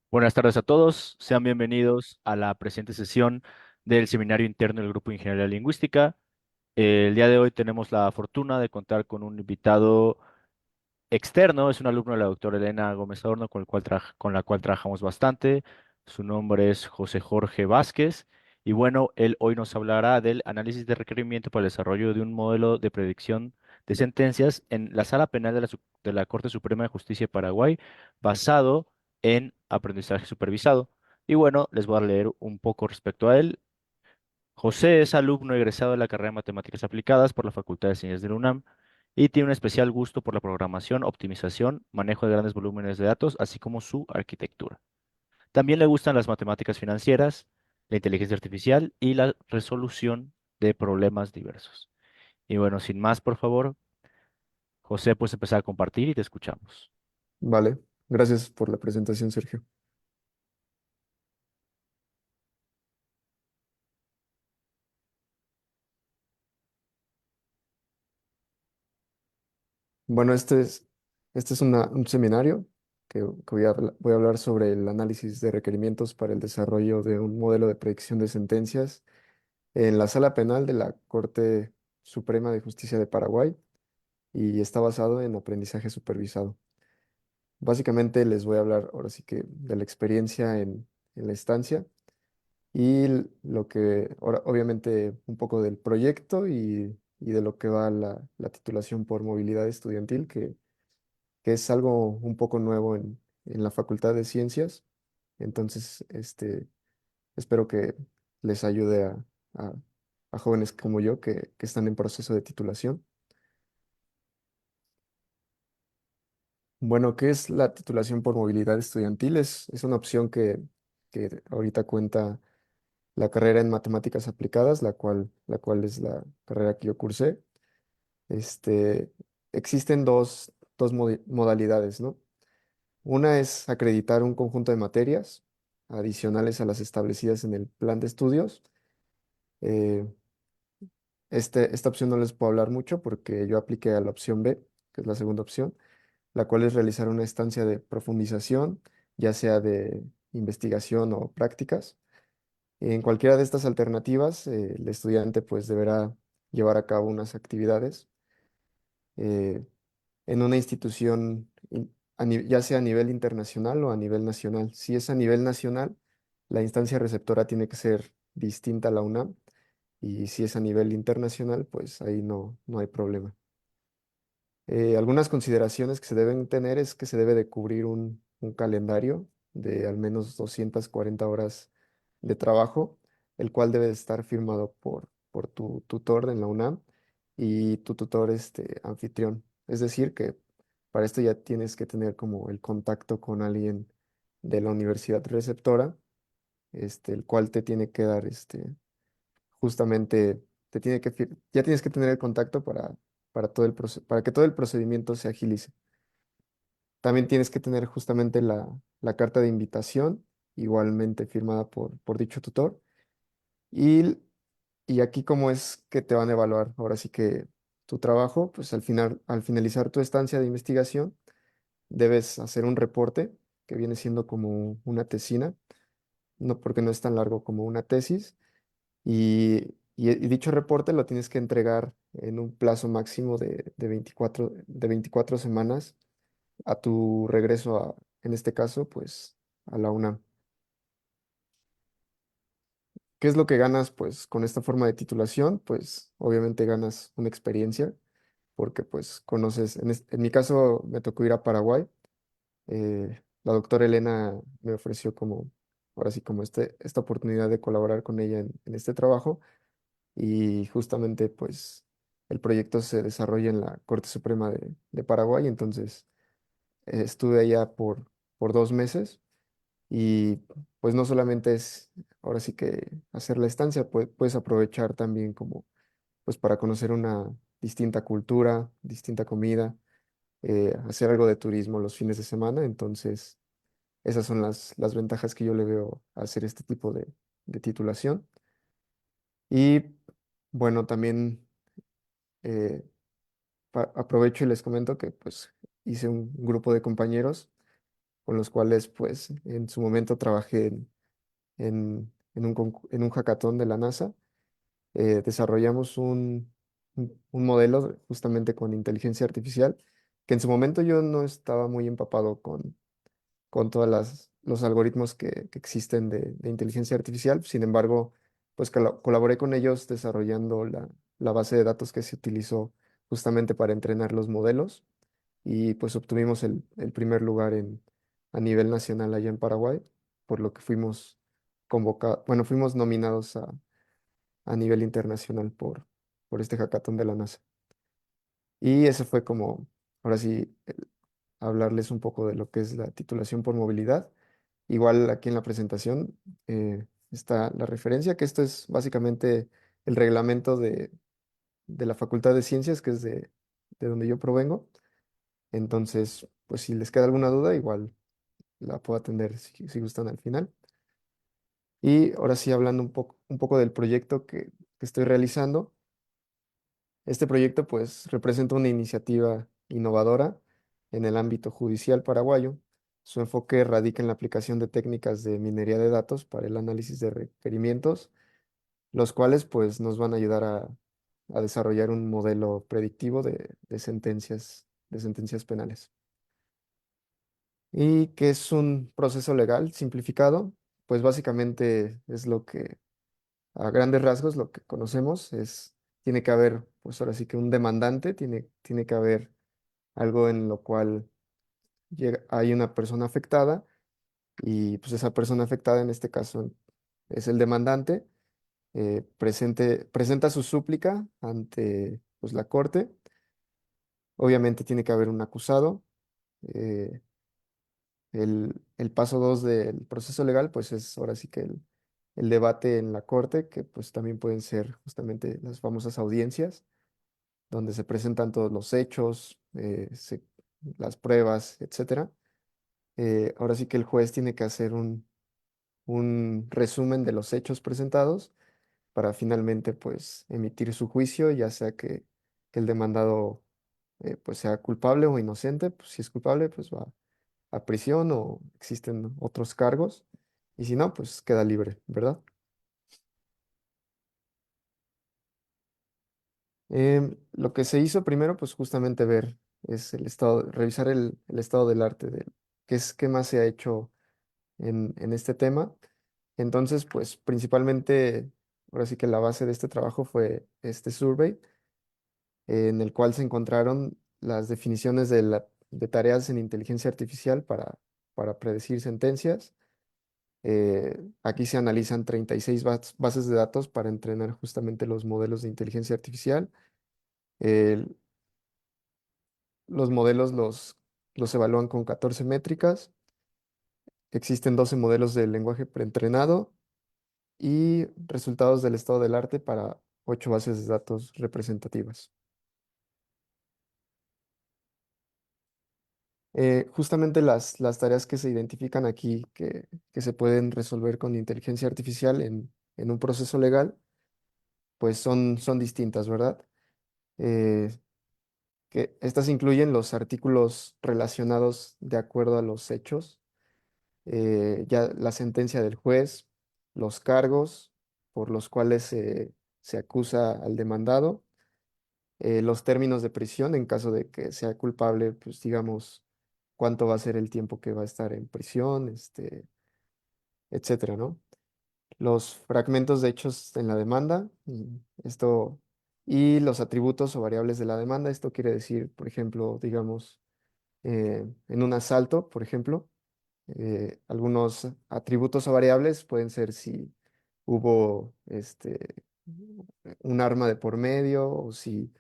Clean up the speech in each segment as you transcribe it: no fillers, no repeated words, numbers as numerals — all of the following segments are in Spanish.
Buenas tardes a todos, sean bienvenidos a la presente sesión del Seminario Interno del Grupo de Ingeniería Lingüística. El día de hoy tenemos la fortuna de contar con un invitado externo, es un alumno de la doctora Elena Gómez Adorno, con la cual trabajamos bastante. Su nombre es José Jorge Vázquez y bueno, él hoy nos hablará del análisis de requerimiento para el desarrollo de un modelo de predicción de sentencias en la Sala Penal de la Corte Suprema de Justicia de Paraguay, basado en aprendizaje supervisado. Y bueno, les voy a leer un poco respecto a él. José es alumno egresado de la carrera de Matemáticas Aplicadas por la Facultad de Ciencias de la UNAM y tiene un especial gusto por la programación, optimización, manejo de grandes volúmenes de datos, así como su arquitectura. También le gustan las matemáticas financieras, la inteligencia artificial y la resolución de problemas diversos. Y bueno, sin más, por favor, José, puedes empezar a compartir y te escuchamos. Vale, gracias por la presentación, Sergio. Bueno, este es un seminario que voy a hablar sobre el análisis de requerimientos para el desarrollo de un modelo de predicción de sentencias en la Sala Penal de la Corte Suprema de Justicia de Paraguay y está basado en aprendizaje supervisado. Básicamente les voy a hablar ahora sí que de la experiencia en la estancia y lo que, obviamente, un poco del proyecto y de lo que va la titulación por movilidad estudiantil, que es algo un poco nuevo en la Facultad de Ciencias. Entonces, espero que les ayude a- a jóvenes como yo que están en proceso de titulación. Bueno, ¿qué es la titulación por movilidad estudiantil? Es una opción que ahorita cuenta la carrera en matemáticas aplicadas, la cual es la carrera que yo cursé. Este, existen dos modalidades, ¿no? Una es acreditar un conjunto de materias adicionales a las establecidas en el plan de estudios. Eh, esta opción no les puedo hablar mucho porque yo apliqué a la opción B, que es la segunda opción, la cual es realizar una estancia de profundización, ya sea de investigación o prácticas. En cualquiera de estas alternativas, el estudiante pues deberá llevar a cabo unas actividades eh, en una institución, ya sea a nivel internacional o a nivel nacional. Si es a nivel nacional, la instancia receptora tiene que ser distinta a la UNAM, y si es a nivel internacional, pues ahí no hay problema. Algunas consideraciones que se deben tener es que se debe de cubrir un calendario de al menos 240 horas de trabajo, el cual debe de estar firmado por tu tutor en la UNAM y tu tutor anfitrión. Es decir, que para esto ya tienes que tener como el contacto con alguien de la universidad receptora, el cual te tiene que dar justamente ya tienes que tener el contacto para que todo el procedimiento se agilice. También tienes que tener justamente la carta de invitación, igualmente firmada por dicho tutor. Y, y aquí cómo es que te van a evaluar. Ahora sí que tu trabajo, pues al finalizar tu estancia de investigación, debes hacer un reporte que viene siendo como una tesina, no porque no es tan largo como una tesis. Y dicho reporte lo tienes que entregar en un plazo máximo de 24 semanas a tu regreso en este caso, pues a la UNAM. ¿Qué es lo que ganas, pues, con esta forma de titulación? Pues obviamente ganas una experiencia porque pues conoces, en mi caso me tocó ir a Paraguay. La doctora Elena me ofreció como, ahora sí, como esta oportunidad de colaborar con ella en este trabajo. Y justamente pues el proyecto se desarrolla en la Corte Suprema de Paraguay. Entonces estuve allá por 2 meses y pues no solamente es ahora sí que hacer la estancia, puedes aprovechar también como pues para conocer una distinta cultura, distinta comida, hacer algo de turismo los fines de semana. Entonces esas son las ventajas que yo le veo a hacer este tipo de titulación. Y bueno, también eh, aprovecho y les comento que pues hice un grupo de compañeros con los cuales pues en su momento trabajé en un hackathon de la NASA. Desarrollamos un modelo justamente con inteligencia artificial, que en su momento yo no estaba muy empapado con todos los algoritmos que existen de inteligencia artificial. Sin embargo, pues colaboré con ellos desarrollando la base de datos que se utilizó justamente para entrenar los modelos y pues obtuvimos el primer lugar a nivel nacional allá en Paraguay, por lo que fuimos convocados, bueno, fuimos nominados a nivel internacional por este hackathon de la NASA. Y eso fue como, ahora sí, hablarles un poco de lo que es la titulación por movilidad. Igual aquí en la presentación está la referencia, que esto es básicamente el reglamento de la Facultad de Ciencias, que es de donde yo provengo. Entonces, pues si les queda alguna duda, igual la puedo atender si gustan al final. Y ahora sí, hablando un poco del proyecto que estoy realizando. Este proyecto pues representa una iniciativa innovadora en el ámbito judicial paraguayo. Su enfoque radica en la aplicación de técnicas de minería de datos para el análisis de requerimientos, los cuales pues nos van a ayudar a desarrollar un modelo predictivo de sentencias penales. ¿Y qué es un proceso legal simplificado? Pues básicamente es lo que a grandes rasgos lo que conocemos es, tiene que haber, pues ahora sí que un demandante, tiene que haber algo en lo cual hay una persona afectada y pues esa persona afectada en este caso es el demandante, presenta su súplica ante pues, la corte, obviamente tiene que haber un acusado. eh, el paso 2 del proceso legal pues es ahora sí que el debate en la corte, que pues también pueden ser justamente las famosas audiencias donde se presentan todos los hechos, las pruebas, etcétera. Ahora sí que el juez tiene que hacer un resumen de los hechos presentados para finalmente pues emitir su juicio, ya sea que el demandado pues sea culpable o inocente. Pues si es culpable pues va a prisión o existen otros cargos y si no pues queda libre, ¿verdad? Lo que se hizo primero, pues justamente ver, es el estado, revisar el estado del arte, de qué más se ha hecho en este tema. Entonces, pues principalmente, ahora sí que la base de este trabajo fue este survey, en el cual se encontraron las definiciones de tareas en inteligencia artificial para predecir sentencias. Aquí se analizan 36 bases de datos para entrenar justamente los modelos de inteligencia artificial. El- Los modelos los evalúan con 14 métricas. Existen 12 modelos de lenguaje preentrenado y resultados del estado del arte para 8 bases de datos representativas. Justamente las tareas que se identifican aquí que se pueden resolver con inteligencia artificial en un proceso legal, pues son distintas, ¿verdad? Eh, que estas incluyen los artículos relacionados de acuerdo a los hechos, ya la sentencia del juez, los cargos por los cuales se acusa al demandado, los términos de prisión en caso de que sea culpable, pues digamos cuánto va a ser el tiempo que va a estar en prisión, etcétera, ¿no? Los fragmentos de hechos en la demanda, y los atributos o variables de la demanda. Esto quiere decir, por ejemplo, digamos, en un asalto, por ejemplo, algunos atributos o variables pueden ser si hubo un arma de por medio o si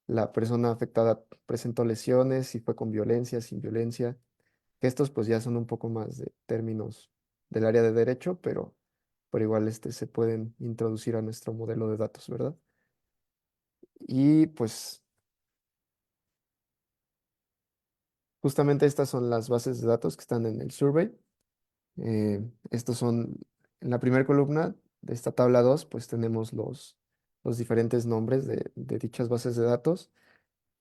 la persona afectada presentó lesiones, si fue con violencia, sin violencia, que estos pues ya son un poco más de términos del área de derecho, pero igual se pueden introducir a nuestro modelo de datos, ¿verdad? Y pues justamente estas son las bases de datos que están en el survey. Estos son, en la primera columna de esta tabla 2 pues tenemos los diferentes nombres de dichas bases de datos.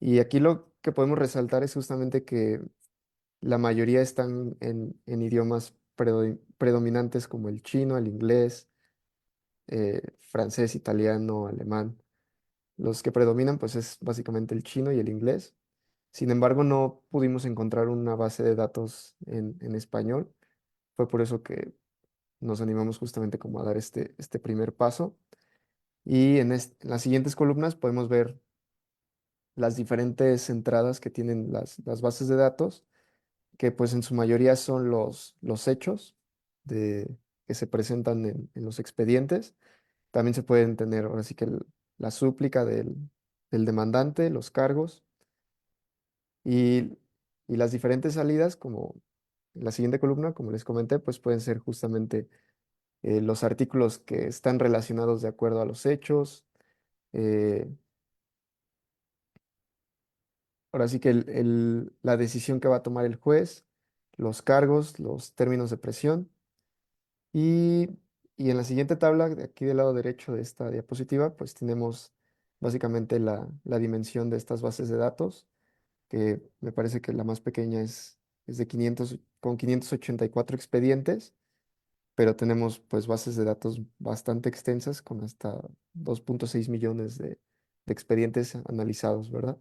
Y aquí lo que podemos resaltar es justamente que la mayoría están en idiomas predominantes como el chino, el inglés, francés, italiano, alemán. Los que predominan pues es básicamente el chino y el inglés. Sin embargo, no pudimos encontrar una base de datos en español. Fue por eso que nos animamos justamente como a dar este primer paso. Y en las siguientes columnas podemos ver las diferentes entradas que tienen las bases de datos, que pues en su mayoría son los hechos que se presentan en los expedientes. También se pueden tener ahora sí que la súplica del demandante, los cargos y, y las diferentes salidas, como en la siguiente columna, como les comenté, pues pueden ser justamente los artículos que están relacionados de acuerdo a los hechos. eh, Ahora sí que la decisión que va a tomar el juez, los cargos, los términos de presión. Y, y en la siguiente tabla, de aquí del lado derecho de esta diapositiva, pues tenemos básicamente la dimensión de estas bases de datos, que me parece que la más pequeña es de 500, con 584 expedientes, pero tenemos pues bases de datos bastante extensas con hasta 2.6 millones de expedientes analizados, ¿verdad?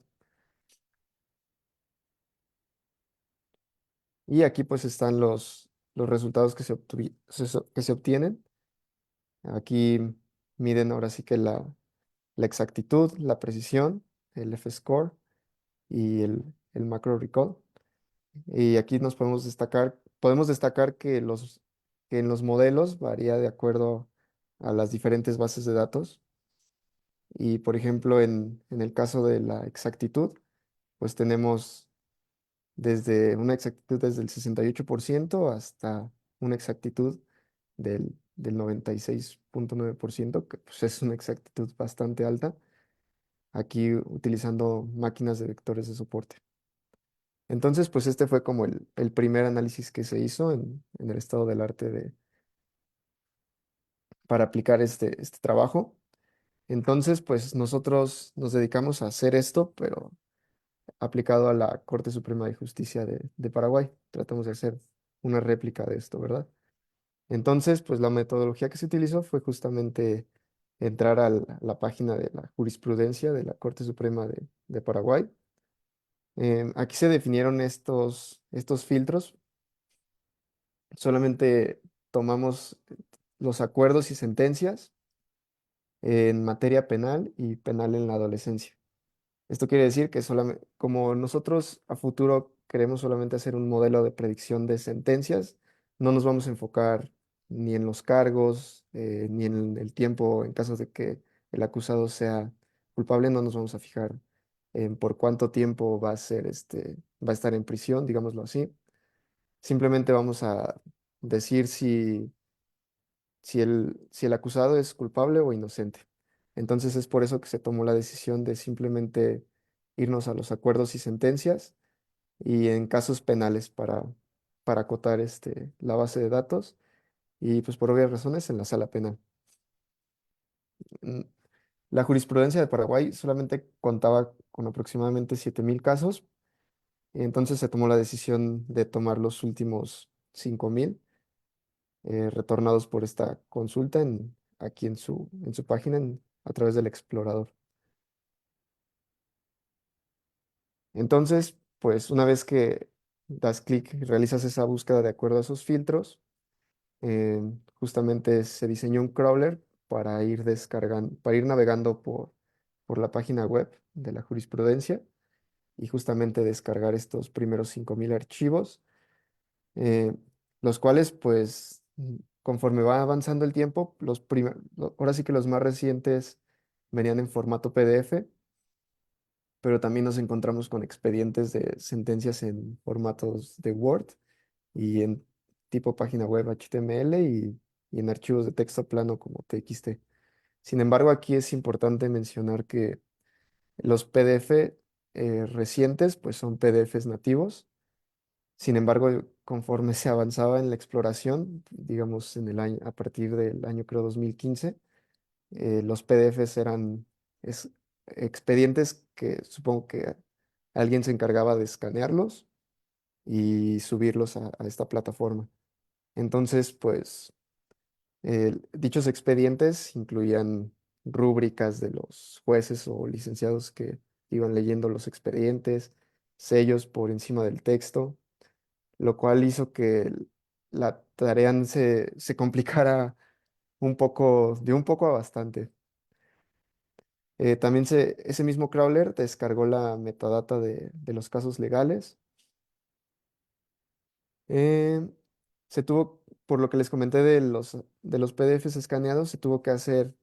Y aquí pues están los resultados que se obtienen. Aquí miden ahora sí que la exactitud, la precisión, el F-score y el macro recall. Y aquí podemos destacar que en los modelos varía de acuerdo a las diferentes bases de datos. Y por ejemplo, en el caso de la exactitud, pues tenemos desde una exactitud desde el 68% hasta una exactitud del 96.9%, que pues es una exactitud bastante alta, aquí utilizando máquinas de vectores de soporte. Entonces, pues este fue como el primer análisis que se hizo en el estado del arte para aplicar este trabajo. Entonces, pues nosotros nos dedicamos a hacer esto, pero aplicado a la Corte Suprema de Justicia de Paraguay. Tratamos de hacer una réplica de esto, ¿verdad? Entonces, pues la metodología que se utilizó fue justamente entrar a la página de la jurisprudencia de la Corte Suprema de Paraguay. Aquí se definieron estos filtros. Solamente tomamos los acuerdos y sentencias en materia penal y penal en la adolescencia. Esto quiere decir que solamente, como nosotros a futuro queremos solamente hacer un modelo de predicción de sentencias, no nos vamos a enfocar ni en los cargos, ni en el tiempo en caso de que el acusado sea culpable, no nos vamos a fijar en por cuánto tiempo va a estar en prisión, digámoslo así. Simplemente vamos a decir si el acusado es culpable o inocente. Entonces es por eso que se tomó la decisión de simplemente irnos a los acuerdos y sentencias y en casos penales para acotar la base de datos y pues por obvias razones en la sala penal. Mm, La jurisprudencia de Paraguay solamente contaba con aproximadamente 7.000 casos, entonces se tomó la decisión de tomar los últimos 5.000 retornados por esta consulta aquí en su página a través del explorador. Entonces, pues una vez que das clic y realizas esa búsqueda de acuerdo a esos filtros, justamente se diseñó un crawler para ir navegando por la página web de la jurisprudencia y justamente descargar estos primeros 5.000 archivos, eh, los cuales pues conforme va avanzando el tiempo, ahora sí que los más recientes venían en formato PDF, pero también nos encontramos con expedientes de sentencias en formatos de Word y en tipo página web HTML y en archivos de texto plano como TXT. Sin embargo, aquí es importante mencionar que los PDF recientes pues son PDFs nativos. Sin embargo, conforme se avanzaba en la exploración, digamos a partir del año creo 2015, los PDFs eran es- expedientes que supongo que alguien se encargaba de escanearlos y subirlos a esta plataforma. Entonces, pues dichos expedientes incluían rúbricas de los jueces o licenciados que iban leyendo los expedientes, sellos por encima del texto, lo cual hizo que la tarea se complicara un poco, de un poco a bastante. También ese mismo crawler descargó la metadata de los casos legales. Eh, por lo que les comenté de los PDFs escaneados, se tuvo que hacer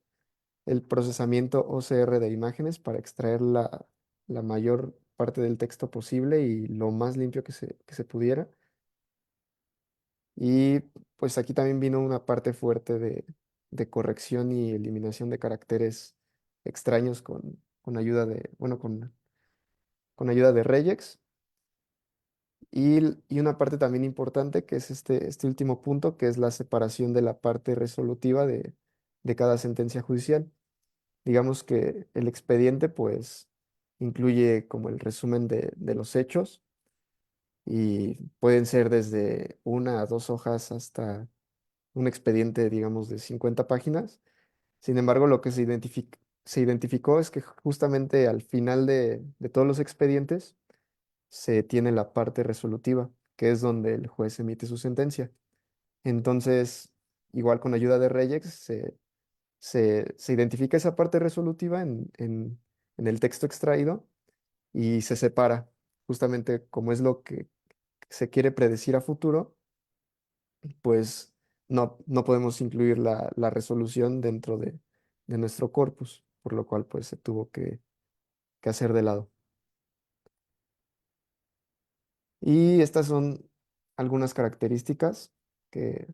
el procesamiento OCR de imágenes para extraer la mayor parte del texto posible y lo más limpio que se pudiera. Y pues aquí también vino una parte fuerte de corrección y eliminación de caracteres extraños con ayuda bueno, con ayuda de regex. Y una parte también importante que es este último punto, que es la separación de la parte resolutiva de cada sentencia judicial. Digamos que el expediente pues incluye como el resumen de los hechos y pueden ser desde una a dos hojas hasta un expediente, digamos, de 50 páginas. Sin embargo, lo que se identificó es que justamente al final de todos los expedientes se tiene la parte resolutiva, que es donde el juez emite su sentencia. Entonces, igual con ayuda de regex, se identifica esa parte resolutiva en el texto extraído y se separa, justamente como es lo que se quiere predecir a futuro, pues no podemos incluir la resolución dentro de nuestro corpus, por lo cual pues se tuvo que hacer de lado. Y estas son algunas características que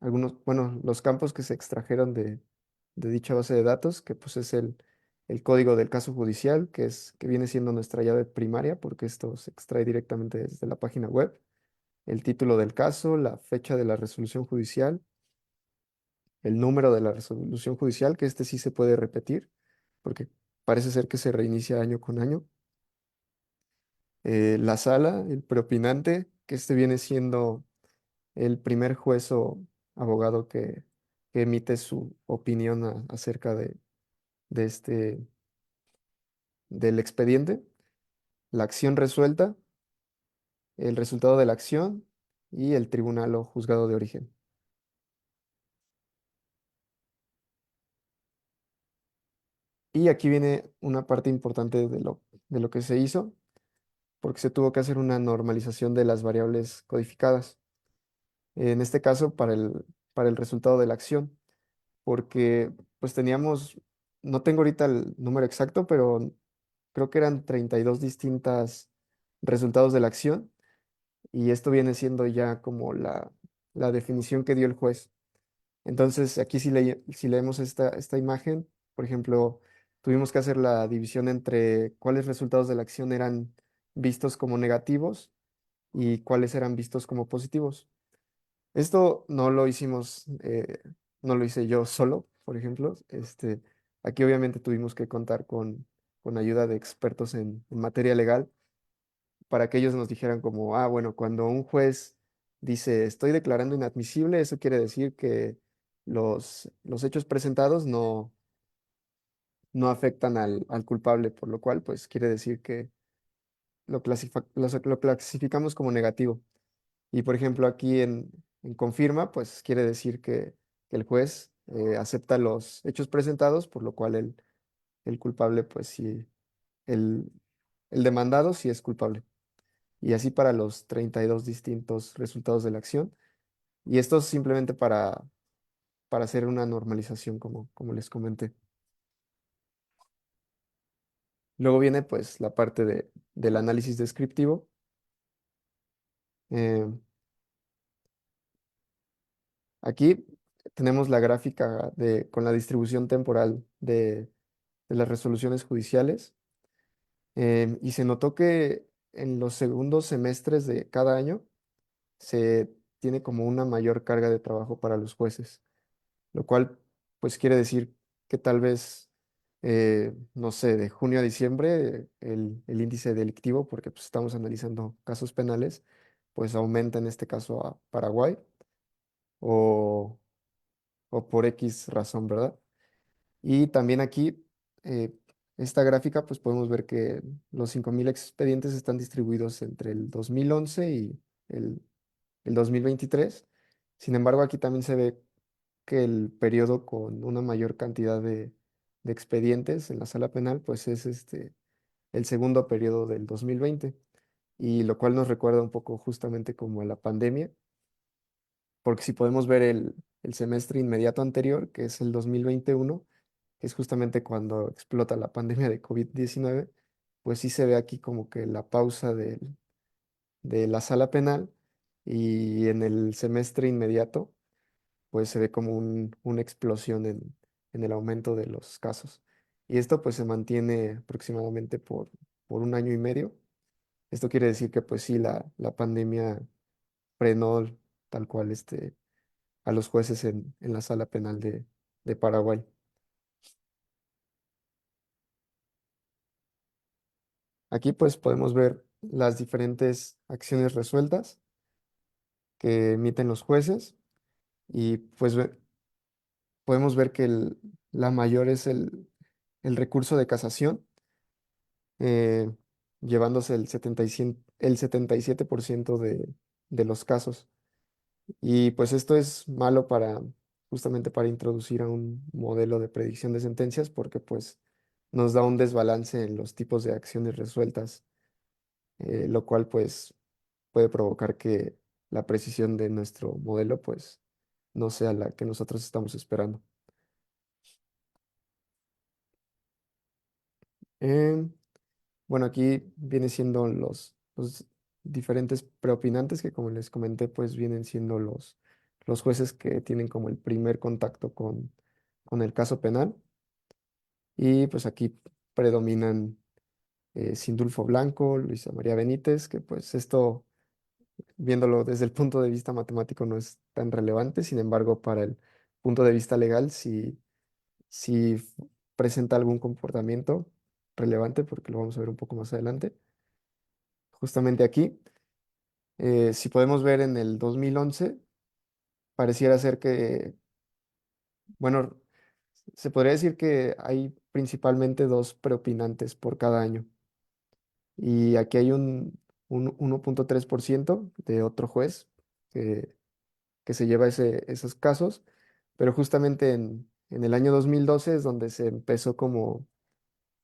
bueno, los campos que se extrajeron de dicha base de datos, que pues es el código del caso judicial, que viene siendo nuestra llave primaria, porque esto se extrae directamente desde la página web, el título del caso, la fecha de la resolución judicial, el número de la resolución judicial, que este sí se puede repetir, porque parece ser que se reinicia año con año, la sala, el preopinante, que este viene siendo el primer juez o abogado que emite su opinión acerca de del expediente, la acción resuelta, el resultado de la acción y el tribunal o juzgado de origen. Y aquí viene una parte importante de lo que se hizo, porque se tuvo que hacer una normalización de las variables codificadas. En este caso, para el resultado de la acción, porque pues teníamos, no tengo ahorita el número exacto, pero creo que eran 32 distintas resultados de la acción y esto viene siendo ya como la definición que dio el juez. Entonces, aquí si leemos esta imagen, por ejemplo, tuvimos que hacer la división entre cuáles resultados de la acción eran vistos como negativos y cuáles eran vistos como positivos. Esto no lo hicimos, no lo hice yo solo, por ejemplo. Aquí obviamente tuvimos que contar con ayuda de expertos en materia legal para que ellos nos dijeran como, ah, bueno, cuando un juez dice estoy declarando inadmisible, eso quiere decir que los hechos presentados no afectan al culpable, por lo cual, pues quiere decir que lo clasificamos como negativo. Y por ejemplo, aquí en confirma, pues quiere decir que el juez acepta los hechos presentados, por lo cual el culpable, pues sí, el, el demandado sí es culpable. Y así para los 32 distintos resultados de la acción. Y esto es simplemente para hacer una normalización, como les comenté. Luego viene pues la parte del análisis descriptivo. Eh, Aquí tenemos la gráfica con la distribución temporal de las resoluciones judiciales y se notó que en los segundos semestres de cada año se tiene como una mayor carga de trabajo para los jueces, lo cual pues quiere decir que tal vez, no sé, de junio a diciembre el índice delictivo, porque pues estamos analizando casos penales, pues aumenta en este caso a Paraguay o, o por X razón, ¿verdad? Y también aquí, eh, esta gráfica, pues podemos ver que los 5.000 expedientes están distribuidos entre el 2011 y el, el 2023. Sin embargo, aquí también se ve que el periodo con una mayor cantidad de expedientes en la sala penal, pues es el segundo periodo del 2020, y lo cual nos recuerda un poco justamente como a la pandemia, porque si podemos ver el semestre inmediato anterior, que es el 2021, que es justamente cuando explota la pandemia de COVID-19, pues sí se ve aquí como que la pausa de la sala penal, y en el semestre inmediato pues se ve como una explosión en el aumento de los casos. Y esto pues se mantiene aproximadamente por un año y medio. Esto quiere decir que pues sí, la pandemia frenó tal cual a los jueces en la sala penal de Paraguay. Aquí pues podemos ver las diferentes acciones resueltas que emiten los jueces, y pues podemos ver que la mayor es el recurso de casación, eh, llevándose el 77% de los casos. Y pues esto es malo justamente para introducir a un modelo de predicción de sentencias, porque pues nos da un desbalance en los tipos de acciones resueltas, lo cual pues puede provocar que la precisión de nuestro modelo pues no sea la que nosotros estamos esperando. Em, Bueno, aquí viene siendo los diferentes preopinantes que, como les comenté, pues vienen siendo los jueces que tienen como el primer contacto con el caso penal. Y pues aquí predominan Sindulfo Blanco, Luisa María Benítez, que pues esto, viéndolo desde el punto de vista matemático, no es tan relevante. Sin embargo, para el punto de vista legal, sí presenta algún comportamiento relevante, porque lo vamos a ver un poco más adelante. Justamente aquí. Si podemos ver en el 2011, pareciera ser que, bueno, se podría decir que hay principalmente dos preopinantes por cada año. Y aquí hay un 1,3% de otro juez que, que se lleva esos casos, pero justamente en el año 2012 es donde se empezó como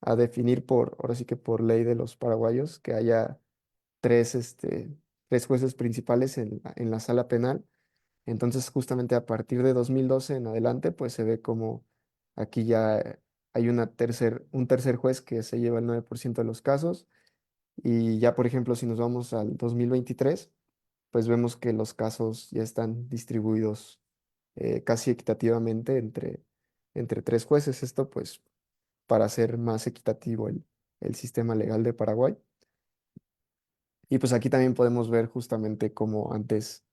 a definir ahora sí que por ley de los paraguayos, que haya tres jueces principales en la sala penal. Entonces, justamente a partir de 2012 en adelante, pues se ve como aquí ya hay un tercer juez que se lleva el 9% de los casos. Y ya, por ejemplo, si nos vamos al 2023, pues vemos que los casos ya están distribuidos casi equitativamente entre tres jueces. Esto, pues, para hacer más equitativo el sistema legal de Paraguay. Y pues aquí también podemos ver justamente como antes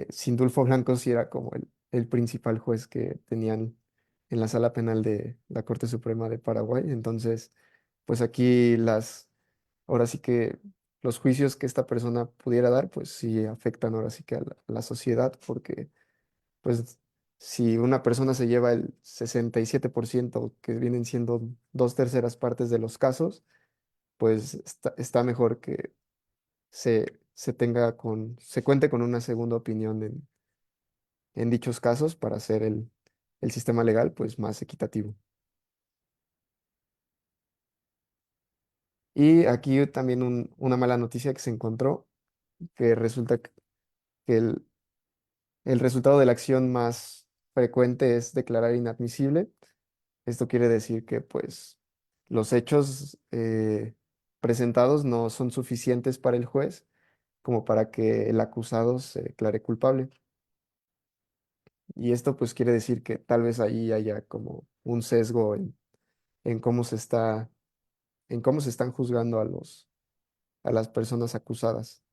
Sindulfo Blanco sí era como el principal juez que tenían en la sala penal de la Corte Suprema de Paraguay. Entonces, pues aquí ahora sí que los juicios que esta persona pudiera dar, pues sí afectan ahora sí que a la sociedad, porque pues si una persona se lleva el 67%, que vienen siendo dos terceras partes de los casos, pues está mejor que se cuente con una segunda opinión en dichos casos para hacer el sistema legal pues más equitativo. Y aquí también una mala noticia que se encontró, que resulta que el resultado de la acción más frecuente es declarar inadmisible. Esto quiere decir que pues los hechos presentados no son suficientes para el juez como para que el acusado se declare culpable. Y esto pues quiere decir que tal vez ahí haya como un sesgo en cómo en cómo se están juzgando a las personas acusadas.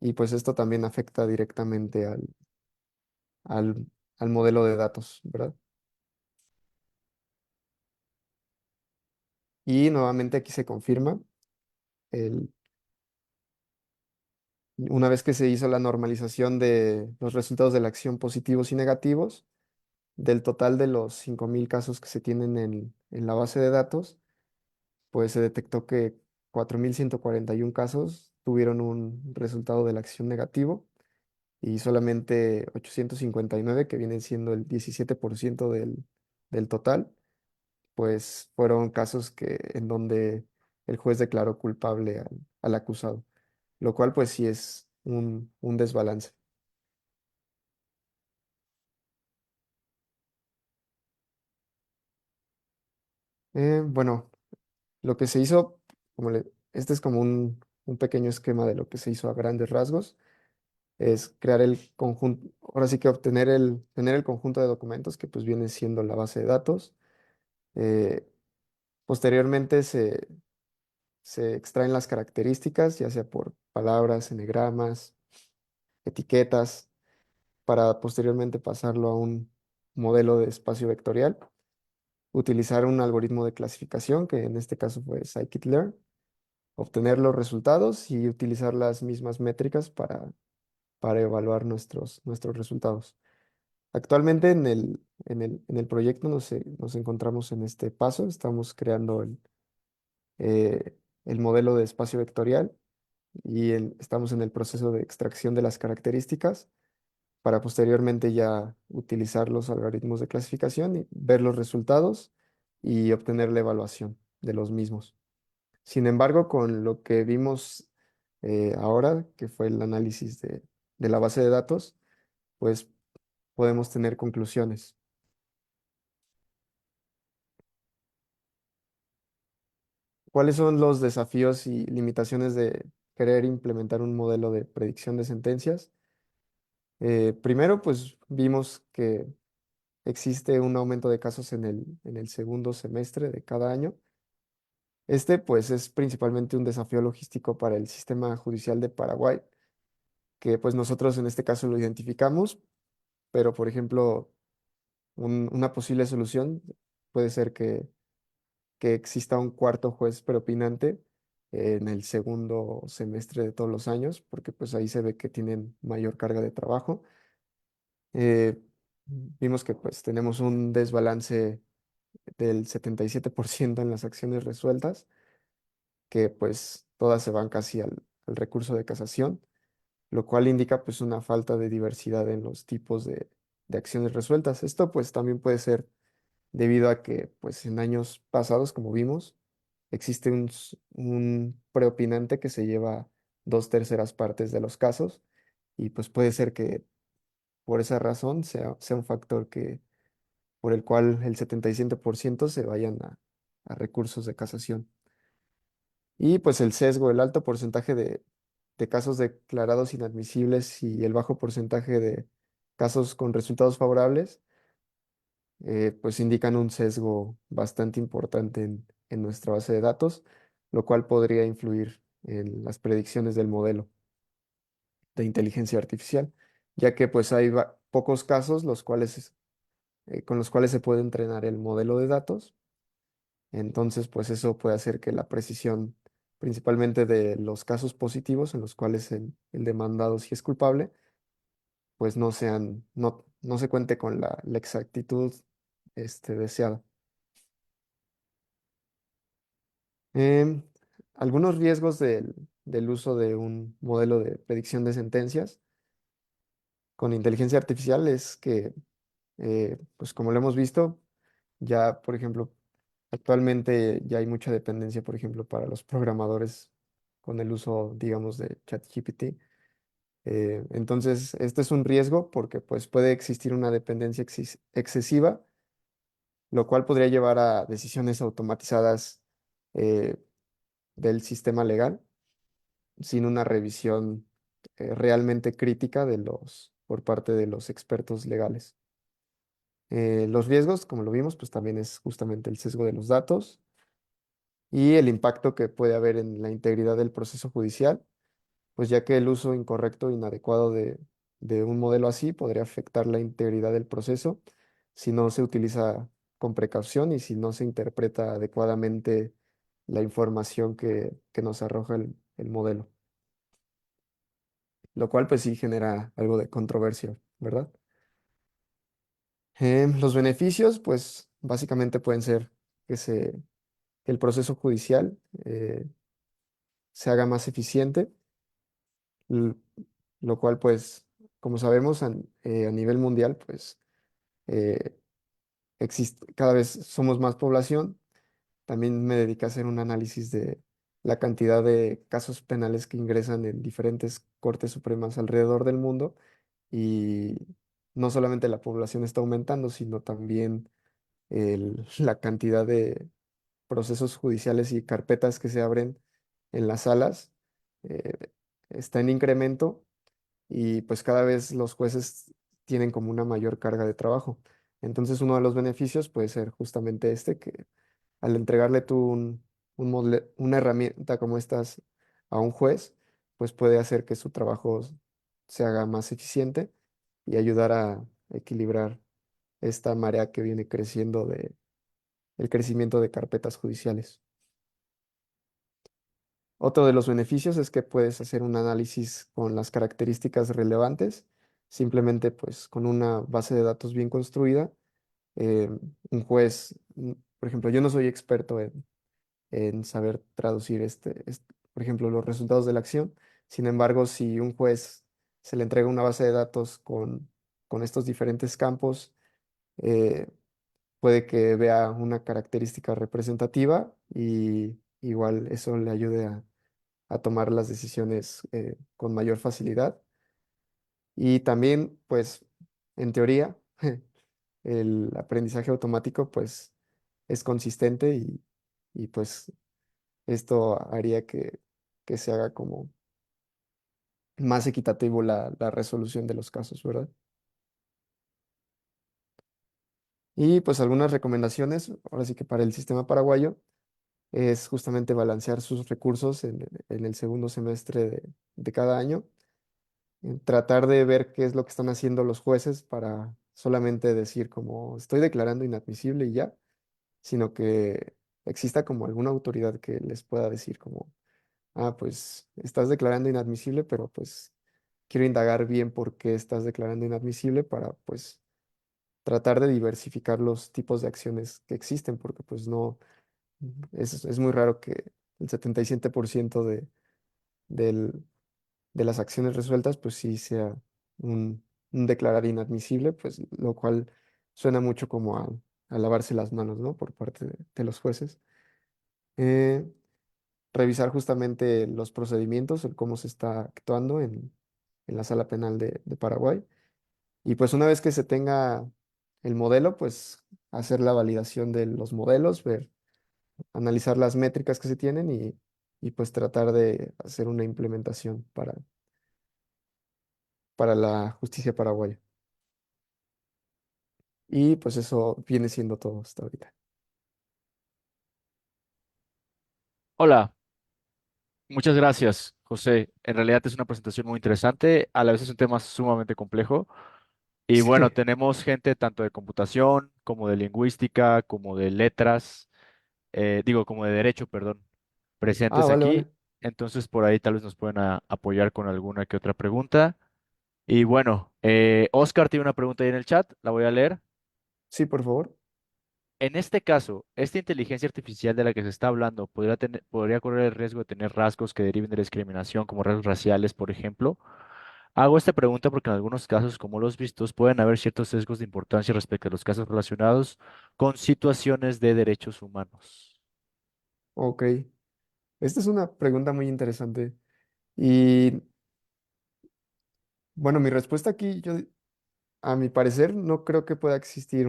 Y pues esto también afecta directamente al, al modelo de datos, ¿verdad? Y nuevamente aquí se confirma el, Una vez que se hizo la normalización de los resultados de la acción positivos y negativos, del total de los 5.000 casos que se tienen en la base de datos, pues se detectó que 4.141 casos tuvieron un resultado de la acción negativo y solamente 859, que vienen siendo el 17% del total, pues fueron casos en donde el juez declaró culpable al acusado, lo cual pues sí es un desbalance. Bueno, lo que se hizo, este es como un pequeño esquema de lo que se hizo a grandes rasgos, es crear el conjunto, ahora sí que tener el conjunto de documentos que pues viene siendo la base de datos. Eh, Posteriormente se extraen las características, ya sea por palabras, enegramas, etiquetas, para posteriormente pasarlo a un modelo de espacio vectorial, utilizar un algoritmo de clasificación, que en este caso fue scikit-learn, obtener los resultados y utilizar las mismas métricas para evaluar nuestros resultados. Actualmente en el proyecto nos encontramos en este paso, estamos creando el modelo de espacio vectorial y estamos en el proceso de extracción de las características para posteriormente ya utilizar los algoritmos de clasificación y ver los resultados y obtener la evaluación de los mismos. Sin embargo, con lo que vimos ahora, que fue el análisis de la base de datos, pues podemos tener conclusiones. ¿Cuáles son los desafíos y limitaciones de querer implementar un modelo de predicción de sentencias? Primero, pues vimos que existe un aumento de casos en el segundo semestre de cada año. Este, pues, es principalmente un desafío logístico para el sistema judicial de Paraguay, que pues nosotros en este caso lo identificamos, pero por ejemplo, una posible solución puede ser que exista un cuarto juez preopinante en el segundo semestre de todos los años, porque pues ahí se ve que tienen mayor carga de trabajo. Eh, Vimos que pues tenemos un desbalance del 77% en las acciones resueltas, que pues todas se van casi al recurso de casación, lo cual indica pues una falta de diversidad en los tipos de acciones resueltas. Esto pues también puede ser debido a que pues en años pasados, como vimos, existe un preopinante que se lleva 2/3 partes de los casos y pues puede ser que por esa razón sea un factor por el cual el 77% se vayan a recursos de casación. Y pues el sesgo, el alto porcentaje de casos declarados inadmisibles y el bajo porcentaje de casos con resultados favorables, pues indican un sesgo bastante importante en nuestra base de datos, lo cual podría influir en las predicciones del modelo de inteligencia artificial, ya que pues hay pocos casos con los cuales se puede entrenar el modelo de datos. Entonces, pues eso puede hacer que la precisión, principalmente de los casos positivos en los cuales el demandado sí es culpable, pues no se cuente con la exactitud deseada. Em, Algunos riesgos del uso de un modelo de predicción de sentencias con inteligencia artificial es que, pues como lo hemos visto, ya, por ejemplo, actualmente ya hay mucha dependencia, por ejemplo, para los programadores con el uso, digamos, de ChatGPT. Entonces, este es un riesgo porque pues puede existir una dependencia excesiva, lo cual podría llevar a decisiones automatizadas eh, del sistema legal sin una revisión realmente crítica por parte de los expertos legales. Los riesgos, como lo vimos, pues también es justamente el sesgo de los datos y el impacto que puede haber en la integridad del proceso judicial, pues ya que el uso incorrecto o inadecuado de un modelo así podría afectar la integridad del proceso si no se utiliza con precaución y si no se interpreta adecuadamente la información que nos arroja el modelo. lo cual pues sí genera algo de controversia, ¿verdad? Los beneficios, pues básicamente pueden ser que, que el proceso judicial se haga más eficiente, l- lo cual pues, como sabemos, a nivel mundial, pues eh, cada vez somos más población. También me dediqué a hacer un análisis de la cantidad de casos penales que ingresan en diferentes cortes supremas alrededor del mundo y no solamente la población está aumentando, sino también la cantidad de procesos judiciales y carpetas que se abren en las salas eh, está en incremento y pues cada vez los jueces tienen como una mayor carga de trabajo. Entonces uno de los beneficios puede ser justamente este, que al entregarle tú una herramienta como estas a un juez, pues puede hacer que su trabajo se haga más eficiente y ayudar a equilibrar esta marea que viene creciendo de el crecimiento de carpetas judiciales. Otro de los beneficios es que puedes hacer un análisis con las características relevantes, simplemente pues con una base de datos bien construida. eh, un juez, por ejemplo, yo no soy experto en saber traducir por ejemplo, los resultados de la acción. Sin embargo, si un juez se le entrega una base de datos con estos diferentes campos, eh, puede que vea una característica representativa y igual eso le ayude a tomar las decisiones con mayor facilidad. Y también, pues, en teoría, el aprendizaje automático, pues, es consistente y pues, esto haría que se haga como más equitativo la resolución de los casos, ¿verdad? Y pues algunas recomendaciones, ahora sí que para el sistema paraguayo, es justamente balancear sus recursos en el segundo semestre de cada año, tratar de ver qué es lo que están haciendo los jueces para solamente decir como estoy declarando inadmisible y ya, sino que exista como alguna autoridad que les pueda decir como, ah, pues estás declarando inadmisible, pero pues quiero indagar bien por qué estás declarando inadmisible para pues tratar de diversificar los tipos de acciones que existen, porque pues no, es muy raro que el 77% del, de las acciones resueltas pues sí sea un declarar inadmisible, pues lo cual suena mucho como a lavarse las manos, ¿no? Por parte de los jueces. Eh, revisar justamente los procedimientos, el cómo se está actuando en la sala penal de Paraguay. Y pues una vez que se tenga el modelo, pues hacer la validación de los modelos, ver, analizar las métricas que se tienen y pues tratar de hacer una implementación para la justicia paraguaya. Y pues eso viene siendo todo hasta ahorita. Hola, muchas gracias, José. En realidad es una presentación muy interesante, a la vez es un tema sumamente complejo. Y bueno, Sí. tenemos gente tanto de computación como de lingüística, como de letras, digo, como de derecho, perdón, Ah, presentes vale, aquí. vale. Entonces por ahí tal vez nos pueden apoyar con alguna que otra pregunta. Y bueno, Oscar tiene una pregunta ahí en el chat, la voy a leer. Sí, por favor. En este caso, ¿esta inteligencia artificial de la que se está hablando podría correr el riesgo de tener rasgos que deriven de la discriminación, como rasgos raciales, por ejemplo? Hago esta pregunta porque en algunos casos, como los vistos, pueden haber ciertos sesgos de importancia respecto a los casos relacionados con situaciones de derechos humanos. Ok. Esta es una pregunta muy interesante. Y bueno, mi respuesta aquí, a mi parecer, no creo que pueda existir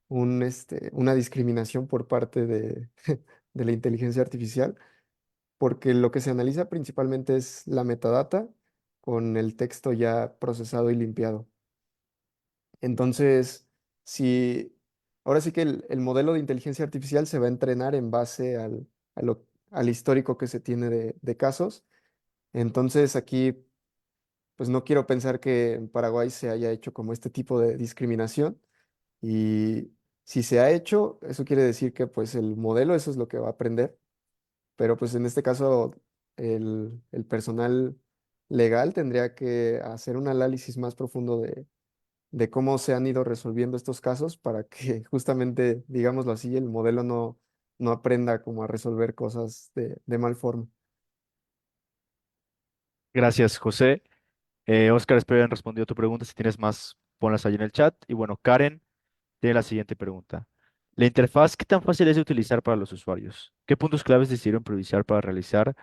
una discriminación por parte de la inteligencia artificial, porque lo que se analiza principalmente es la metadata con el texto ya procesado y limpiado. Entonces, si ahora sí que el modelo de inteligencia artificial se va a entrenar en base al histórico que se tiene de casos. Entonces, aquí, pues no quiero pensar que en Paraguay se haya hecho como este tipo de discriminación. Y si se ha hecho, eso quiere decir que pues el modelo, eso es lo que va a aprender. Pero pues en este caso, el personal legal tendría que hacer un análisis más profundo de cómo se han ido resolviendo estos casos para que justamente, digámoslo así, el modelo no aprenda como a resolver cosas de mal forma. Gracias, José. Oscar, espero hayan respondido a tu pregunta. Si tienes más, ponlas ahí en el chat. Y bueno, Karen tiene la siguiente pregunta. La interfaz, ¿qué tan fácil es de utilizar para los usuarios? ¿Qué puntos claves decidieron priorizar para realizar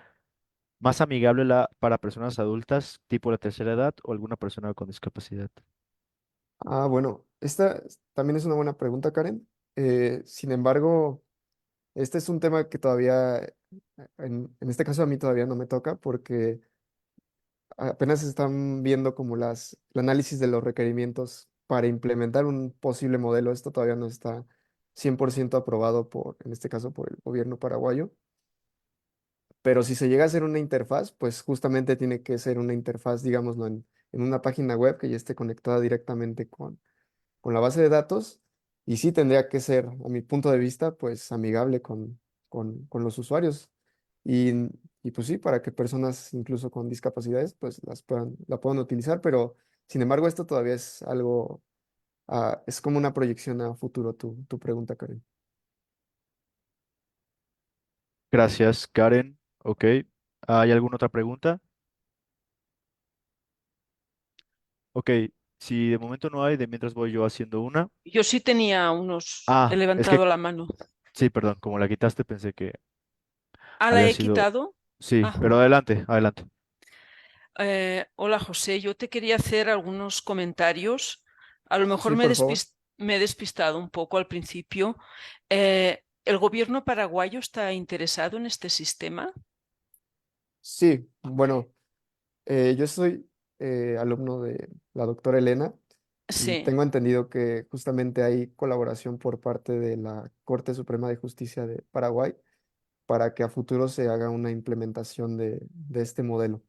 más amigable para personas adultas, tipo la tercera edad o alguna persona con discapacidad? Ah, bueno, esta también es una buena pregunta, Karen. Sin embargo, este es un tema que todavía, en este caso a mí todavía no me toca porque apenas se están viendo como el análisis de los requerimientos para implementar un posible modelo. Esto todavía no está 100% aprobado en este caso, por el gobierno paraguayo. Pero si se llega a hacer una interfaz, pues justamente tiene que ser una interfaz, digámoslo, en una página web que ya esté conectada directamente con la base de datos. Y sí tendría que ser, a mi punto de vista, pues amigable con los usuarios. Y, y pues sí, para que personas incluso con discapacidades pues la puedan utilizar, pero sin embargo esto todavía es algo, es como una proyección a futuro tu pregunta, Karen. Gracias, Karen. Ok. ¿Hay alguna otra pregunta? Ok. Si de momento no hay, de mientras voy yo haciendo una. Yo sí tenía he Ah, es que, levantado la mano. sí, perdón, como la quitaste pensé que Ah, la había he sido... quitado. Sí, Ah, pero adelante, adelante. hola José, yo te quería hacer algunos comentarios. A lo mejor Sí, por favor. me he despistado un poco al principio. ¿El gobierno paraguayo está interesado en este sistema? Sí, bueno, yo soy alumno de la doctora Elena y Sí, tengo entendido que justamente hay colaboración por parte de la Corte Suprema de Justicia de Paraguay para que a futuro se haga una implementación de este modelo.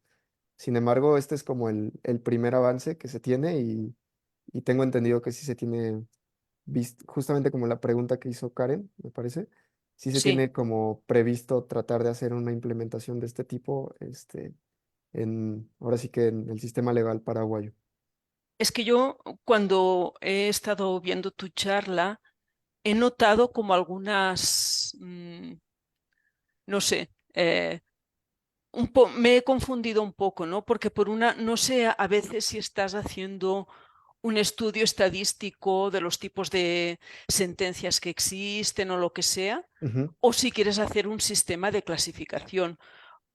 Sin embargo, este es como el primer avance que se tiene y tengo entendido que sí se tiene, justamente como la pregunta que hizo Karen, me parece, sí se sí. tiene como previsto tratar de hacer una implementación de este tipo, ahora sí que en el sistema legal paraguayo. Es que yo cuando he estado viendo tu charla, he notado como algunas, no sé, me he confundido un poco, ¿no? Porque por una, no sé a veces si estás haciendo un estudio estadístico de los tipos de sentencias que existen o lo que sea, Ujú, o si quieres hacer un sistema de clasificación,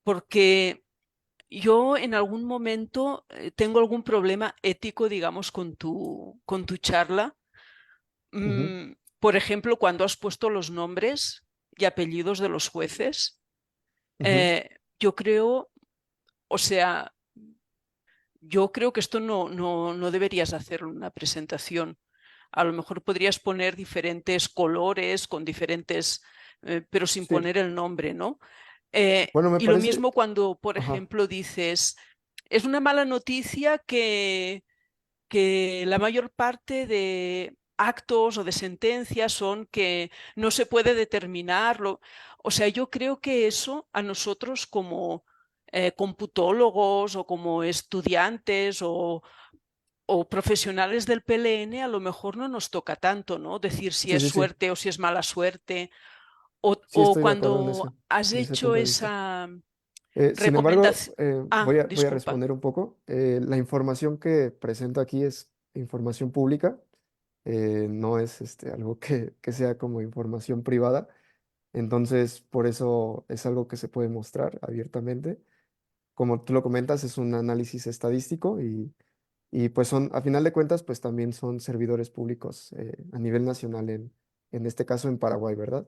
porque yo en algún momento tengo algún problema ético, digamos, con tu charla. ujú, Por ejemplo, cuando has puesto los nombres y apellidos de los jueces, ujú. yo creo, o sea, yo creo que esto no deberías hacer una presentación. A lo mejor podrías poner diferentes colores con diferentes, pero sin Sí, poner el nombre, ¿no? bueno, me Y lo parece, mismo cuando, por ajá, ejemplo, dices, es una mala noticia que la mayor parte de actos o de sentencias son que no se puede determinarlo. O sea, yo creo que eso a nosotros como computólogos o como estudiantes o profesionales del PLN a lo mejor no nos toca tanto, ¿no? Decir si sí, es sí, sí, suerte o si es mala suerte. sí O estoy de acuerdo cuando has en ese hecho punto de vista. esa Sin embargo, recomendación. Ah, voy a disculpa. responder un poco. La información que presento aquí es información pública, no es algo que sea como información privada. Entonces, por eso es algo que se puede mostrar abiertamente. Como tú lo comentas, es un análisis estadístico y pues son, a final de cuentas, pues también son servidores públicos a nivel nacional en este caso en Paraguay, ¿verdad?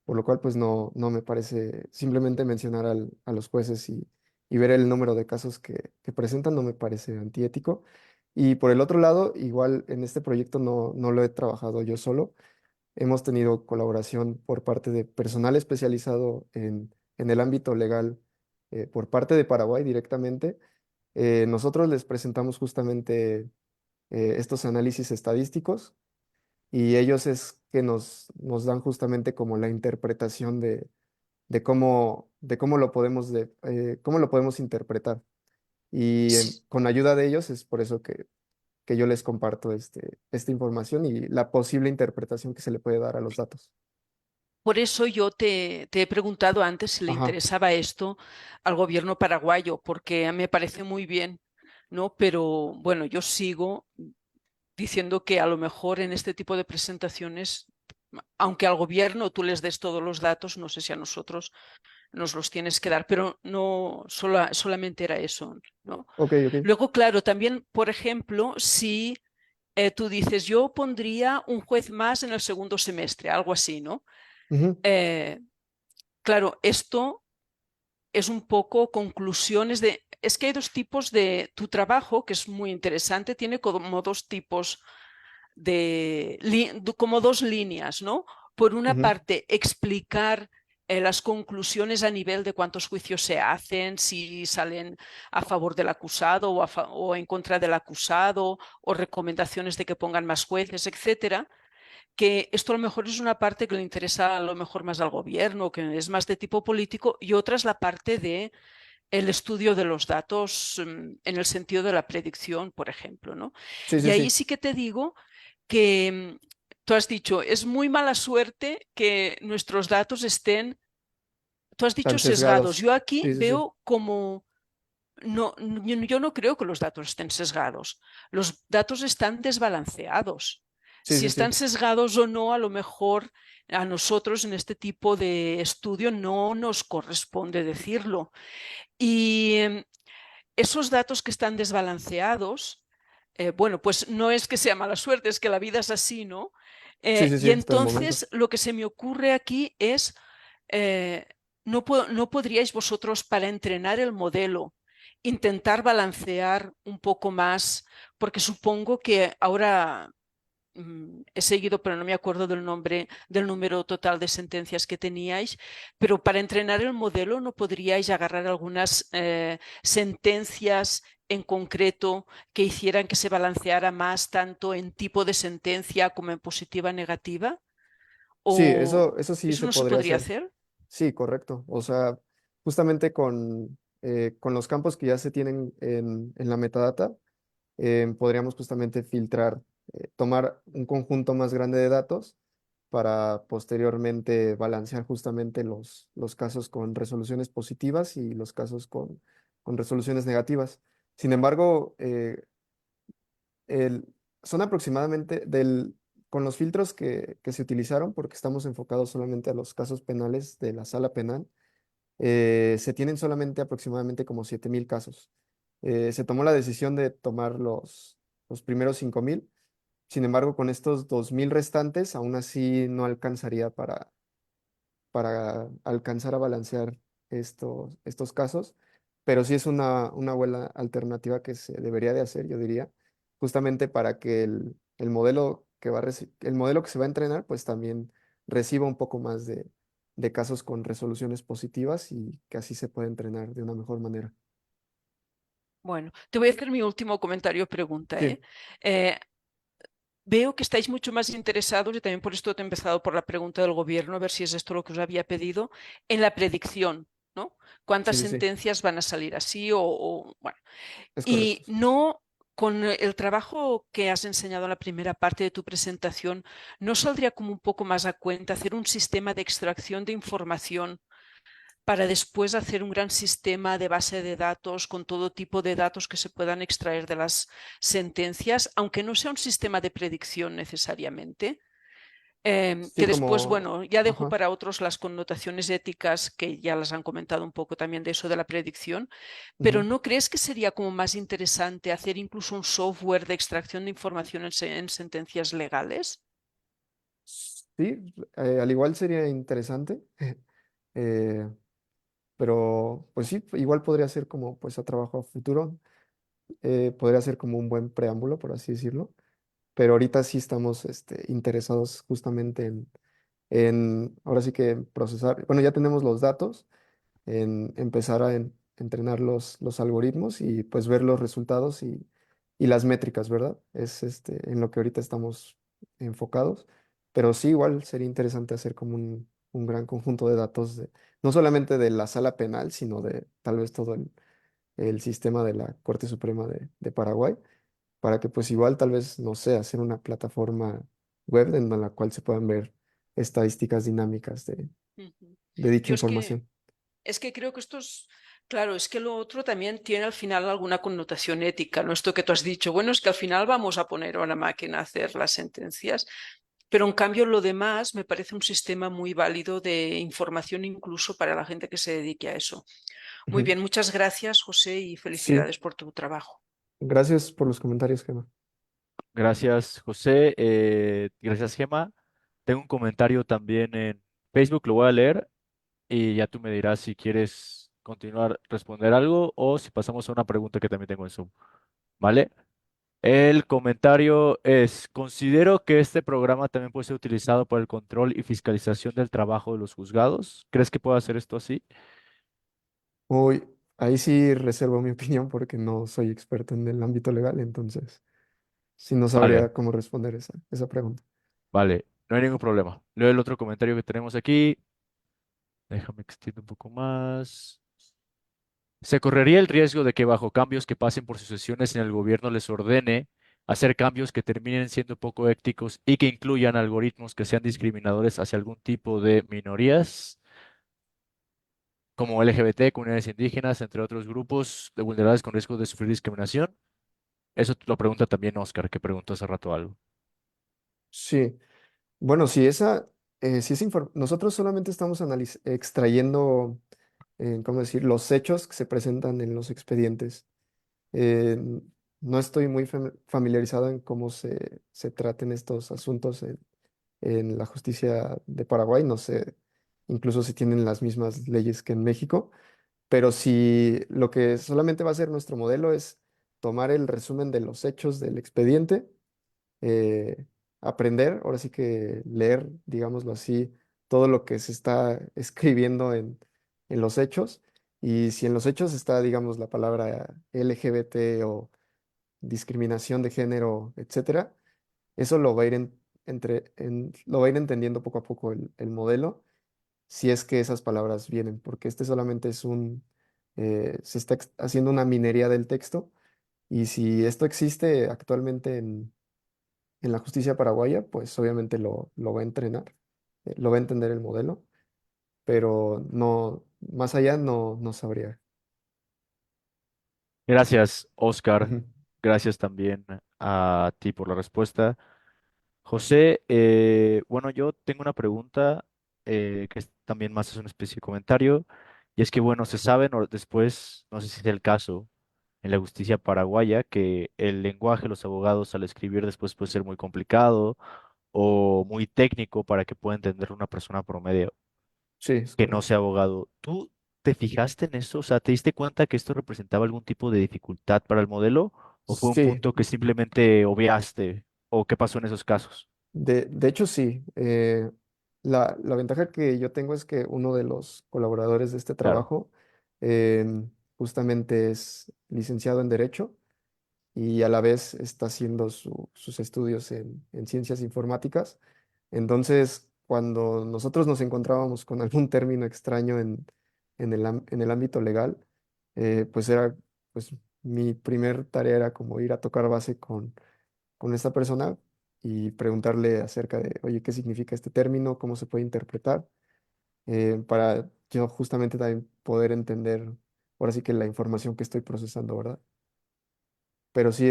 Por lo cual pues no me parece simplemente mencionar a los jueces y ver el número de casos que presentan no me parece antiético. Y por el otro lado, igual en este proyecto no lo he trabajado yo solo, hemos tenido colaboración por parte de personal especializado en el ámbito legal por parte de Paraguay directamente. Nosotros les presentamos justamente estos análisis estadísticos y ellos es que nos dan justamente como la interpretación de cómo lo podemos cómo lo podemos interpretar. Y S- con ayuda de ellos es por eso que yo les comparto esta información y la posible interpretación que se le puede dar a los datos. Por eso yo te he preguntado antes si le Ajá. interesaba esto al gobierno paraguayo, porque me parece muy bien, ¿no? Pero bueno, yo sigo diciendo que a lo mejor en este tipo de presentaciones, aunque al gobierno tú les des todos los datos, no sé si a nosotros nos los tienes que dar, pero no solamente era eso, ¿no? Ok, ok. Luego, claro, también, por ejemplo, si tú dices, yo pondría un juez más en el segundo semestre, algo así, ¿no? Ujú, Eh, claro, esto es un poco conclusiones de... Es que hay dos tipos de... Tu trabajo, que es muy interesante, tiene como dos tipos como dos líneas, ¿no? Por una ujú. parte, explicar las conclusiones a nivel de cuántos juicios se hacen, si salen a favor del acusado o en contra del acusado, o recomendaciones de que pongan más jueces, etcétera. Que esto a lo mejor es una parte que le interesa a lo mejor más al gobierno, que es más de tipo político, y otra es la parte de el estudio de los datos en el sentido de la predicción, por ejemplo, ¿no? Sí, Y sí, ahí sí. sí que te digo que tú has dicho, es muy mala suerte que nuestros datos estén, tú has dicho Tan sesgados. sesgados. Yo aquí Sí, sí, sí. veo como, no, yo no creo que los datos estén sesgados. Los datos están desbalanceados. Sí, Si sí, están sí. sesgados o no, a lo mejor a nosotros en este tipo de estudio no nos corresponde decirlo. Y esos datos que están desbalanceados, bueno, pues no es que sea mala suerte, es que la vida es así, ¿no? Sí, sí, Y sí, hasta el momento. entonces lo que se me ocurre aquí es, eh, no podríais vosotros para entrenar el modelo intentar balancear un poco más, porque supongo que ahora he seguido, pero no me acuerdo del nombre, del número total de sentencias que teníais, pero para entrenar el modelo no podríais agarrar algunas sentencias en concreto que hicieran que se balanceara más tanto en tipo de sentencia como en positiva negativa, Sí, o eso sí eso se no se podría podría hacer. hacer. Sí, correcto. O sea, justamente con los campos que ya se tienen en la metadata, podríamos justamente filtrar, tomar un conjunto más grande de datos para posteriormente balancear justamente los casos con resoluciones positivas y los casos con resoluciones negativas. Sin embargo, el- son aproximadamente con los filtros que se utilizaron, porque estamos enfocados solamente a los casos penales de la sala penal, se tienen solamente aproximadamente como 7,000 casos. Se tomó la decisión de tomar los primeros 5,000. Sin embargo, con estos 2,000 restantes, aún así no alcanzaría para alcanzar a balancear estos casos, pero sí es una buena alternativa que se debería de hacer, yo diría, justamente para que el modelo el modelo que se va a entrenar, pues también reciba un poco más de casos con resoluciones positivas y que así se pueda entrenar de una mejor manera. Bueno, te voy a hacer mi último comentario o pregunta, ¿eh? Sí, Eh, Veo que estáis mucho más interesados, y también por esto te he empezado por la pregunta del gobierno, a ver si es esto lo que os había pedido, en la predicción, ¿no? sí, ¿Cuántas sí, sí, sentencias van a salir así? Bueno, es correcto. y no con el trabajo que has enseñado en la primera parte de tu presentación, ¿no saldría como un poco más a cuenta hacer un sistema de extracción de información para después hacer un gran sistema de base de datos con todo tipo de datos que se puedan extraer de las sentencias, aunque no sea un sistema de predicción necesariamente? Sí, Que después, como, bueno, ya dejo ajá. para otros las connotaciones éticas que ya las han comentado un poco también de eso de la predicción, pero Ujú. ¿no crees que sería como más interesante hacer incluso un software de extracción de información en sentencias legales? Sí, al igual sería interesante. eh, Pero pues sí, igual podría ser como pues a trabajo a futuro, podría ser como un buen preámbulo, por así decirlo. Pero ahorita sí estamos interesados justamente ahora sí que en procesar, bueno, ya tenemos los datos, en empezar a entrenar los algoritmos y pues ver los resultados y las métricas, ¿verdad? Es en lo que ahorita estamos enfocados, pero sí igual sería interesante hacer como un gran conjunto de datos, no solamente de la sala penal, sino de tal vez todo el sistema de la Corte Suprema de Paraguay, para que pues igual tal vez, no sé, hacer una plataforma web en la cual se puedan ver estadísticas dinámicas Ujú. de dicha Yo información. es que creo que esto es, claro, es que lo otro también tiene al final alguna connotación ética, ¿no? Esto que tú has dicho, bueno, es que al final vamos a poner a una máquina a hacer las sentencias, pero en cambio lo demás me parece un sistema muy válido de información incluso para la gente que se dedique a eso. Muy Ujú. bien, muchas gracias, José, y Sí, felicidades por tu trabajo. gracias por los comentarios, Gemma. Gracias, José. Gracias, Gema. Tengo un comentario también en Facebook, lo voy a leer y ya tú me dirás si quieres continuar responder algo o si pasamos a una pregunta que también tengo en Zoom. ¿Vale? El comentario es, considero que este programa también puede ser utilizado para el control y fiscalización del trabajo de los juzgados. ¿Crees que puedo hacer esto así? Hoy, ahí sí reservo mi opinión porque no soy experto en el ámbito legal, entonces sí no Vale, sabría cómo responder esa pregunta. vale, no hay ningún problema. Leo el otro comentario que tenemos aquí. Déjame extiendo un poco más. Se correría el riesgo de que bajo cambios que pasen por sucesiones en el gobierno les ordene hacer cambios que terminen siendo poco éticos y que incluyan algoritmos que sean discriminadores hacia algún tipo de minorías, como LGBT, comunidades indígenas, entre otros grupos de vulnerables con riesgo de sufrir discriminación. Eso lo pregunta también Oscar, que preguntó hace rato algo. Sí, bueno, si nosotros solamente estamos extrayendo, ¿cómo decir?, los hechos que se presentan en los expedientes. Eh, no estoy muy familiarizado en cómo se traten estos asuntos en la justicia de Paraguay, no sé, incluso si tienen las mismas leyes que en México, pero si lo que solamente va a ser nuestro modelo es tomar el resumen de los hechos del expediente, eh, aprender, ahora sí que leer, digámoslo así, todo lo que se está escribiendo en los hechos, y si en los hechos está, digamos, la palabra LGBT o discriminación de género, etcétera, eso lo va a ir lo va a ir entendiendo poco a poco el modelo, si es que esas palabras vienen, porque este solamente se está haciendo una minería del texto, y si esto existe actualmente en la justicia paraguaya, pues obviamente lo va a entrenar, lo va a entender el modelo, pero no, más allá no sabría. Gracias, Oscar. Ujú. Gracias también a ti por la respuesta. José, bueno, yo tengo una pregunta que también más es una especie de comentario, y es que, bueno, se sabe después, no sé si es el caso, en la justicia paraguaya, que el lenguaje de los abogados al escribir después puede ser muy complicado o muy técnico para que pueda entender una persona promedio Sí, es que no correcto. sea abogado. ¿Tú te fijaste en eso? O sea, ¿te diste cuenta que esto representaba algún tipo de dificultad para el modelo o fue un Sí, punto que simplemente obviaste o qué pasó en esos casos? de hecho sí. La ventaja que yo tengo es que uno de los colaboradores de este Claro. trabajo justamente es licenciado en Derecho y a la vez está haciendo sus estudios en ciencias informáticas. Entonces, cuando nosotros nos encontrábamos con algún término extraño en el ámbito legal, pues pues mi primer tarea era como ir a tocar base con esta persona y preguntarle acerca de, oye, ¿qué significa este término? ¿Cómo se puede interpretar? Para yo justamente también poder entender ahora sí que la información que estoy procesando, ¿verdad? Pero sí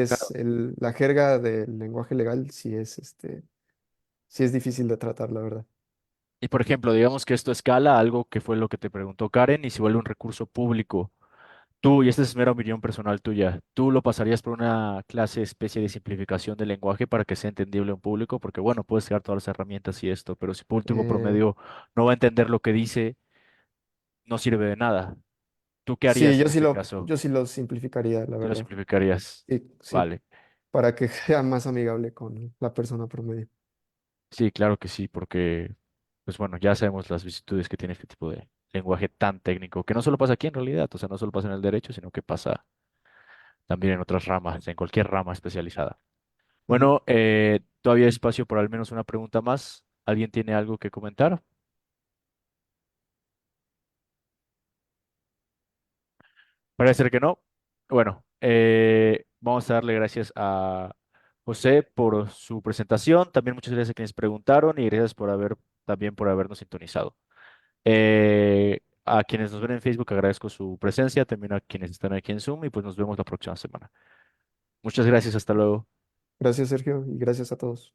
la jerga del lenguaje legal sí es difícil de tratar, la verdad. Y por ejemplo, digamos que esto escala a algo que fue lo que te preguntó Karen y se vuelve un recurso público. Tú, y esta es mera opinión personal tuya, ¿tú lo pasarías por una clase especie de simplificación del lenguaje para que sea entendible en público? Porque bueno, puedes crear todas las herramientas y esto, pero si público Eh, promedio no va a entender lo que dice, no sirve de nada. ¿Tú qué sí, harías en ese caso? yo sí lo simplificaría, la ¿Sí lo verdad. simplificarías? Sí, sí, Vale. para que sea más amigable con la persona promedio. Sí, claro que sí, porque, pues bueno, ya sabemos las vicisitudes que tiene este tipo de lenguaje tan técnico, que no solo pasa aquí en realidad, o sea, no solo pasa en el derecho, sino que pasa también en otras ramas, en cualquier rama especializada. Ujú. Bueno, todavía hay espacio por al menos una pregunta más. ¿Alguien tiene algo que comentar? Parece ser que no. Bueno, vamos a darle gracias a José por su presentación. También muchas gracias a quienes preguntaron y gracias por también por habernos sintonizado. A quienes nos ven en Facebook agradezco su presencia, también a quienes están aquí en Zoom y pues nos vemos la próxima semana. Muchas gracias, hasta luego. Gracias, Sergio, y gracias a todos.